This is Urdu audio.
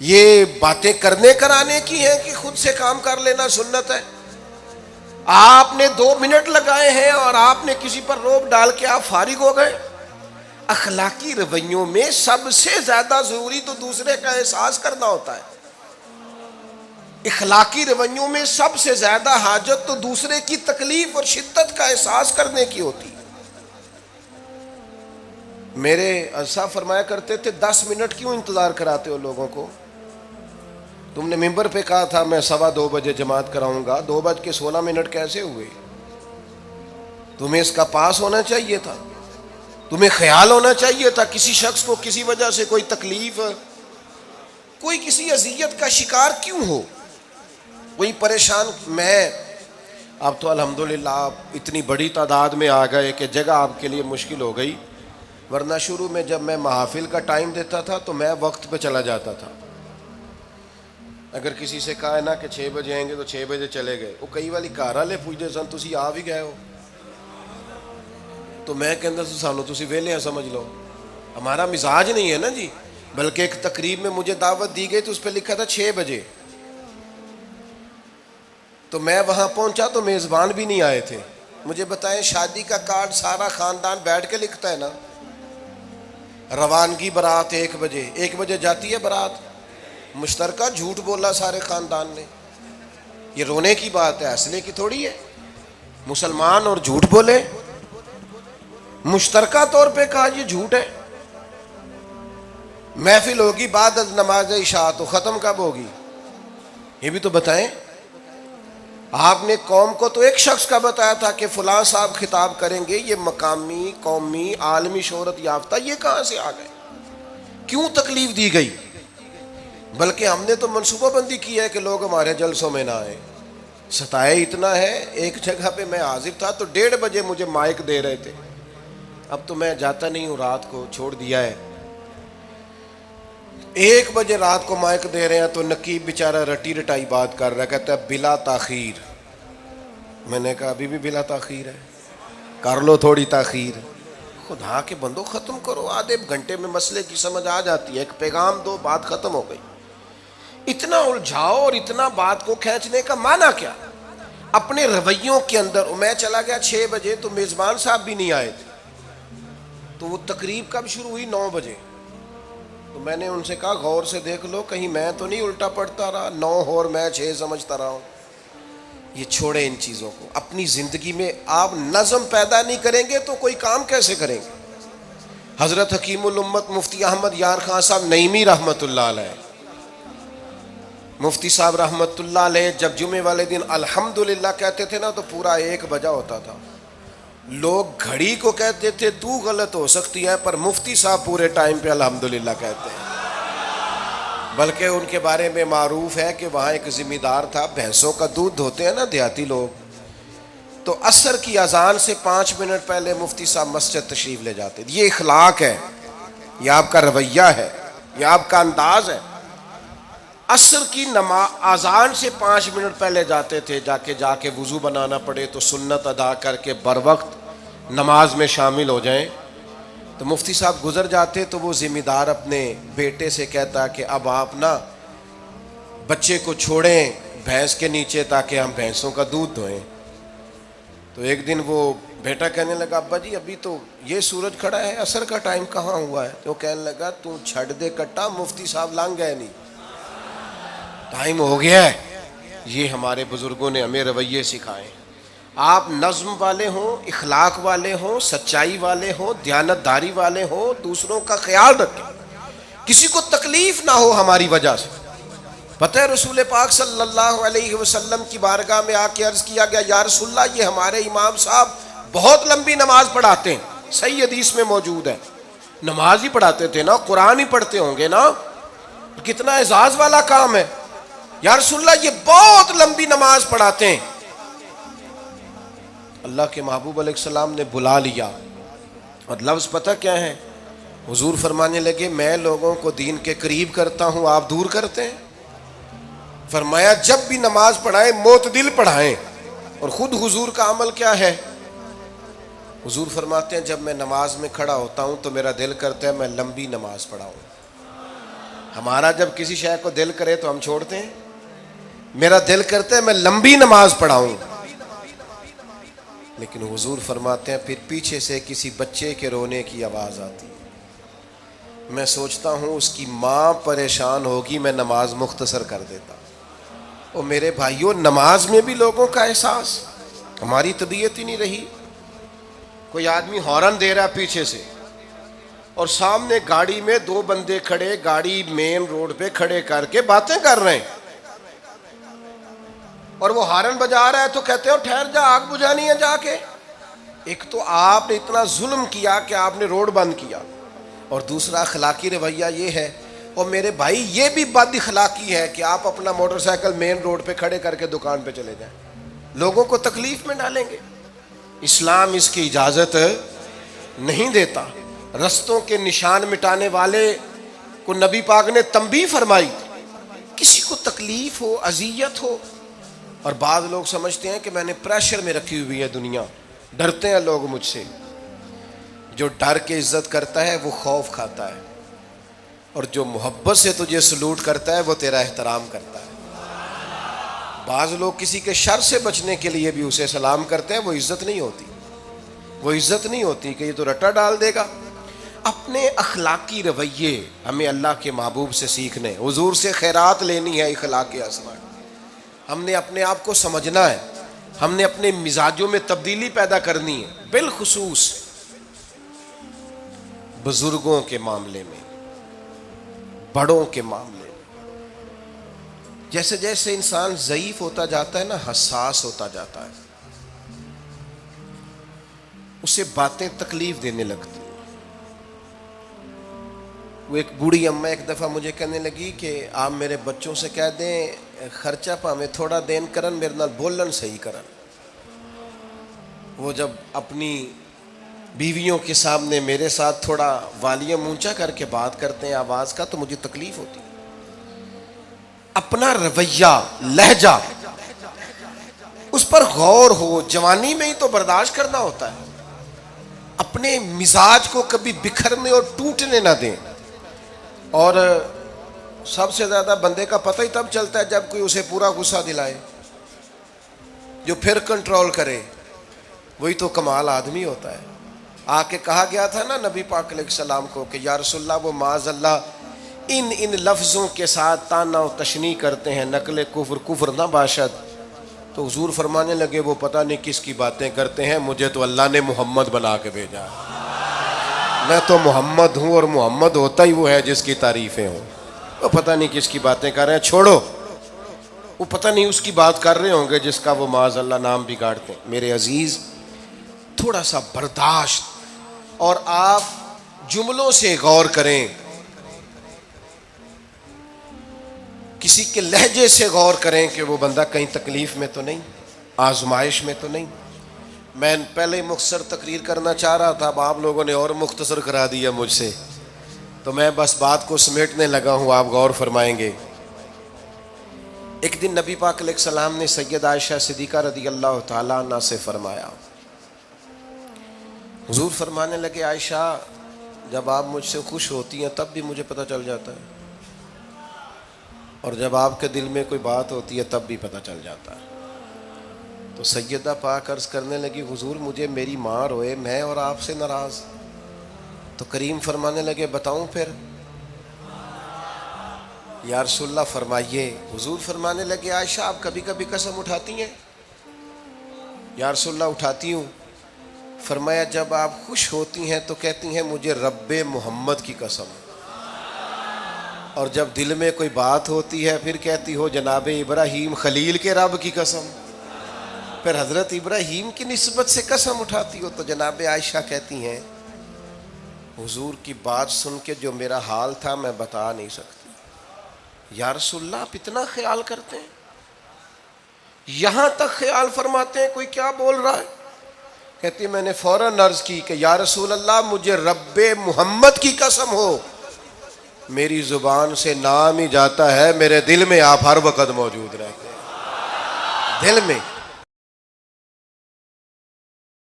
یہ باتیں کرنے کرانے کی ہیں کہ خود سے کام کر لینا سنت ہے؟ آپ نے 2 منٹ لگائے ہیں اور آپ نے کسی پر روب ڈال کے آپ فارغ ہو گئے۔ اخلاقی رویوں میں سب سے زیادہ ضروری تو دوسرے کا احساس کرنا ہوتا ہے۔ اخلاقی رویوں میں سب سے زیادہ حاجت تو دوسرے کی تکلیف اور شدت کا احساس کرنے کی ہوتی ہے۔ میرے صاحب فرمایا کرتے تھے 10 منٹ کیوں انتظار کراتے ہو لوگوں کو؟ تم نے ممبر پہ کہا تھا میں 2:15 بجے جماعت کراؤں گا، 2:16 کیسے ہوئے؟ تمہیں اس کا پاس ہونا چاہیے تھا، تمہیں خیال ہونا چاہیے تھا کسی شخص کو کسی وجہ سے کوئی تکلیف، کوئی کسی اذیت کا شکار کیوں ہو، کوئی پریشان۔ میں اب تو الحمدللہ آپ اتنی بڑی تعداد میں آ گئے کہ جگہ آپ کے لیے مشکل ہو گئی، ورنہ شروع میں جب میں محافل کا ٹائم دیتا تھا تو میں وقت پہ چلا جاتا تھا۔ اگر کسی سے کہا ہے نا کہ 6 بجے آئیں گے تو 6 بجے چلے گئے، وہ کئی والی گھر والے پوچھتے سن تسی آ بھی گئے ہو، تو میں کہتا سانو تسی ویلے ہیں سمجھ لو۔ ہمارا مزاج نہیں ہے نا جی، بلکہ ایک تقریب میں مجھے دعوت دی گئی تو اس پہ لکھا تھا 6 بجے، تو میں وہاں پہنچا تو میزبان بھی نہیں آئے تھے۔ مجھے بتائیں شادی کا کارڈ سارا خاندان بیٹھ کے لکھتا ہے نا، روانگی برات 1 بجے، 1 بجے جاتی ہے برات، مشترکہ جھوٹ بولا سارے خاندان نے۔ یہ رونے کی بات ہے، ہنسنے کی تھوڑی ہے۔ مسلمان اور جھوٹ بولے، مشترکہ طور پہ کہا یہ جھوٹ ہے۔ محفل ہوگی بعد از نماز عشاء، تو ختم کب ہوگی یہ بھی تو بتائیں۔ آپ نے قوم کو تو ایک شخص کا بتایا تھا کہ فلاں صاحب خطاب کریں گے، یہ مقامی، قومی، عالمی شہرت یافتہ، یہ کہاں سے آ گئے؟ کیوں تکلیف دی گئی؟ بلکہ ہم نے تو منصوبہ بندی کی ہے کہ لوگ ہمارے جلسوں میں نہ آئیں۔ ستائے اتنا ہے، ایک جگہ پہ میں حاضر تھا تو 1:30 بجے مجھے مائک دے رہے تھے، اب تو میں جاتا نہیں ہوں، رات کو چھوڑ دیا ہے۔ 1 بجے رات کو مائک دے رہے ہیں تو نقیب بیچارہ رٹی رٹائی بات کر رہا ہے، کہتا ہے بلا تاخیر۔ میں نے کہا ابھی بھی بلا تاخیر ہے، کر لو تھوڑی تاخیر۔ خدا کے بندو ختم کرو، آدھے گھنٹے میں مسئلے کی سمجھ آ جاتی ہے، ایک پیغام دو، بات ختم ہو گئی۔ اتنا الجھاؤ اور اتنا بات کو کھینچنے کا معنی کیا؟ اپنے رویوں کے اندر۔ میں چلا گیا 6 بجے تو میزبان صاحب بھی نہیں آئے تھے، تو وہ تقریب کب شروع ہوئی؟ 9 بجے۔ تو میں نے ان سے کہا غور سے دیکھ لو کہیں میں تو نہیں الٹا پڑتا رہا، 9 اور میں 6 سمجھتا رہا ہوں۔ یہ چھوڑیں ان چیزوں کو، اپنی زندگی میں آپ نظم پیدا نہیں کریں گے تو کوئی کام کیسے کریں گے؟ حضرت حکیم الامت مفتی احمد یار خان صاحب نعیمی رحمۃ اللہ علیہ، مفتی صاحب رحمۃ اللہ علیہ جب جمعے والے دن الحمدللہ کہتے تھے نا تو پورا 1 بجا ہوتا تھا۔ لوگ گھڑی کو کہتے تھے تو غلط ہو سکتی ہے، پر مفتی صاحب پورے ٹائم پہ الحمدللہ کہتے ہیں۔ بلکہ ان کے بارے میں معروف ہے کہ وہاں ایک ذمہ دار تھا، بھینسوں کا دودھ دھوتے ہیں نا دیہاتی لوگ، تو عصر کی اذان سے 5 منٹ پہلے مفتی صاحب مسجد تشریف لے جاتے۔ یہ اخلاق ہے، یہ آپ کا رویہ ہے، یہ آپ کا انداز ہے۔ عصر کی اذان سے 5 منٹ پہلے جاتے تھے، جا کے وضو بنانا پڑے تو سنت ادا کر کے بر وقت نماز میں شامل ہو جائیں۔ تو مفتی صاحب گزر جاتے تو وہ ذمہ دار اپنے بیٹے سے کہتا کہ اب آپ نا بچے کو چھوڑیں بھینس کے نیچے تاکہ ہم بھینسوں کا دودھ دھوئیں۔ تو ایک دن وہ بیٹا کہنے لگا ابا جی ابھی تو یہ سورج کھڑا ہے، عصر کا ٹائم کہاں ہوا ہے؟ تو وہ کہنے لگا تو چھڑ دے کٹا، مفتی صاحب لنگ گئے نہیں، ٹائم ہو گیا ہے۔ یہ ہمارے بزرگوں نے ہمیں رویے سکھائے۔ آپ نظم والے ہوں، اخلاق والے ہوں، سچائی والے ہوں، دیانتداری والے ہوں، دوسروں کا خیال رکھیں، کسی کو تکلیف نہ ہو ہماری وجہ سے۔ پتہ ہے رسول پاک صلی اللہ علیہ وسلم کی بارگاہ میں آ کے عرض کیا گیا یا رسول اللہ یہ ہمارے امام صاحب بہت لمبی نماز پڑھاتے ہیں، صحیح حدیث میں موجود ہے۔ نماز ہی پڑھاتے تھے نا، قرآن ہی پڑھتے ہوں گے نا، کتنا اعزاز والا کام ہے۔ یا رسول اللہ یہ بہت لمبی نماز پڑھاتے ہیں۔ اللہ کے محبوب علیہ السلام نے بلا لیا، اور لفظ پتہ کیا ہے؟ حضور فرمانے لگے میں لوگوں کو دین کے قریب کرتا ہوں، آپ دور کرتے ہیں۔ فرمایا جب بھی نماز پڑھائیں معتدل پڑھائیں۔ اور خود حضور کا عمل کیا ہے؟ حضور فرماتے ہیں جب میں نماز میں کھڑا ہوتا ہوں تو میرا دل کرتا ہے میں لمبی نماز پڑھاؤں، ہمارا جب کسی شے کو دل کرے تو ہم چھوڑتے ہیں. میرا دل کرتا ہے میں لمبی نماز پڑھاؤں، لیکن حضور فرماتے ہیں پھر پیچھے سے کسی بچے کے رونے کی آواز آتی ہے، میں سوچتا ہوں اس کی ماں پریشان ہوگی، میں نماز مختصر کر دیتا. اور میرے بھائیوں، نماز میں بھی لوگوں کا احساس، ہماری طبیعت ہی نہیں رہی. کوئی آدمی ہارن دے رہا پیچھے سے اور سامنے گاڑی میں دو بندے کھڑے، گاڑی مین روڈ پہ کھڑے کر کے باتیں کر رہے ہیں، اور وہ ہارن بجا رہا ہے تو کہتے ہیں ٹھہر جا، آگ بجھانی ہے جا کے. ایک تو آپ نے اتنا ظلم کیا کہ آپ نے روڈ بند کیا، اور دوسرا اخلاقی رویہ یہ ہے. اور میرے بھائی یہ بھی بد اخلاقی ہے کہ آپ اپنا موٹر سائیکل مین روڈ پہ کھڑے کر کے دکان پہ چلے جائیں، لوگوں کو تکلیف میں ڈالیں گے. اسلام اس کی اجازت نہیں دیتا. رستوں کے نشان مٹانے والے کو نبی پاک نے تنبیہ فرمائی. کسی کو تکلیف ہو، اذیت ہو، اور بعض لوگ سمجھتے ہیں کہ میں نے پریشر میں رکھی ہوئی ہے دنیا، ڈرتے ہیں لوگ مجھ سے. جو ڈر کے عزت کرتا ہے وہ خوف کھاتا ہے، اور جو محبت سے تجھے سلوٹ کرتا ہے وہ تیرا احترام کرتا ہے. بعض لوگ کسی کے شر سے بچنے کے لیے بھی اسے سلام کرتے ہیں، وہ عزت نہیں ہوتی، وہ عزت نہیں ہوتی کہ یہ تو رٹا ڈال دے گا. اپنے اخلاقی رویے ہمیں اللہ کے محبوب سے سیکھنے، حضور سے خیرات لینی ہے. اخلاق اسما ہم نے اپنے آپ کو سمجھنا ہے، ہم نے اپنے مزاجوں میں تبدیلی پیدا کرنی ہے، بالخصوص بزرگوں کے معاملے میں، بڑوں کے معاملے میں. جیسے جیسے انسان ضعیف ہوتا جاتا ہے نا، حساس ہوتا جاتا ہے، اسے باتیں تکلیف دینے لگتی. وہ ایک بوڑھی اماں ایک دفعہ مجھے کہنے لگی کہ آپ میرے بچوں سے کہہ دیں خرچہ پاویں تھوڑا دین کرن، میرے نال بولن صحیح کرن. وہ جب اپنی بیویوں کے سامنے میرے ساتھ تھوڑا والیوم اونچا کر کے بات کرتے ہیں آواز کا، تو مجھے تکلیف ہوتی. اپنا رویہ، لہجہ، اس پر غور ہو. جوانی میں ہی تو برداشت کرنا ہوتا ہے. اپنے مزاج کو کبھی بکھرنے اور ٹوٹنے نہ دیں. اور سب سے زیادہ بندے کا پتہ ہی تب چلتا ہے جب کوئی اسے پورا غصہ دلائے، جو پھر کنٹرول کرے، وہی تو کمال آدمی ہوتا ہے. آ کے کہا گیا تھا نا نبی پاک علیہ السلام کو کہ یا رسول اللہ وہ معاذ اللہ ان لفظوں کے ساتھ تانا و تشنیع کرتے ہیں، نقل کفر نہ باشد. تو حضور فرمانے لگے وہ پتہ نہیں کس کی باتیں کرتے ہیں، مجھے تو اللہ نے محمد بنا کے بھیجا، میں تو محمد ہوں، اور محمد ہوتا ہی وہ ہے جس کی تعریفیں ہوں. وہ پتہ نہیں کس کی باتیں کر رہے ہیں، چھوڑو. وہ پتہ نہیں اس کی بات کر رہے ہوں گے جس کا وہ معاذ اللہ نام بگاڑتے ہیں. میرے عزیز، تھوڑا سا برداشت، اور آپ جملوں سے غور کریں، کسی کے لہجے سے غور کریں کہ وہ بندہ کہیں تکلیف میں تو نہیں، آزمائش میں تو نہیں. میں پہلے ہی مختصر تقریر کرنا چاہ رہا تھا، اب آپ لوگوں نے اور مختصر کرا دیا مجھ سے، تو میں بس بات کو سمیٹنے لگا ہوں، آپ غور فرمائیں گے. ایک دن نبی پاک علیہ السلام نے سید عائشہ صدیقہ رضی اللہ تعالیٰ عنہ سے فرمایا. حضور فرمانے لگے عائشہ جب آپ مجھ سے خوش ہوتی ہیں تب بھی مجھے پتہ چل جاتا ہے، اور جب آپ کے دل میں کوئی بات ہوتی ہے تب بھی پتہ چل جاتا ہے. تو سیدہ پاک عرض کرنے لگی حضور مجھے میری ماں روئے، میں اور آپ سے ناراض. تو کریم فرمانے لگے بتاؤں پھر؟ یا رسول اللہ فرمائیے. حضور فرمانے لگے عائشہ آپ کبھی کبھی قسم اٹھاتی ہیں؟ یا رسول اللہ اٹھاتی ہوں. فرمایا جب آپ خوش ہوتی ہیں تو کہتی ہیں مجھے رب محمد کی قسم، اور جب دل میں کوئی بات ہوتی ہے پھر کہتی ہو جناب ابراہیم خلیل کے رب کی قسم. پھر حضرت ابراہیم کی نسبت سے قسم اٹھاتی ہو. تو جناب عائشہ کہتی ہیں حضور کی بات سن کے جو میرا حال تھا میں بتا نہیں سکتی. یا رسول اللہ آپ اتنا خیال کرتے ہیں؟ یہاں تک خیال فرماتے ہیں کوئی کیا بول رہا ہے؟ کہتی میں نے فوراً عرض کی کہ یا رسول اللہ مجھے رب محمد کی قسم ہو، میری زبان سے نام ہی جاتا ہے، میرے دل میں آپ ہر وقت موجود رہتے ہیں، دل میں.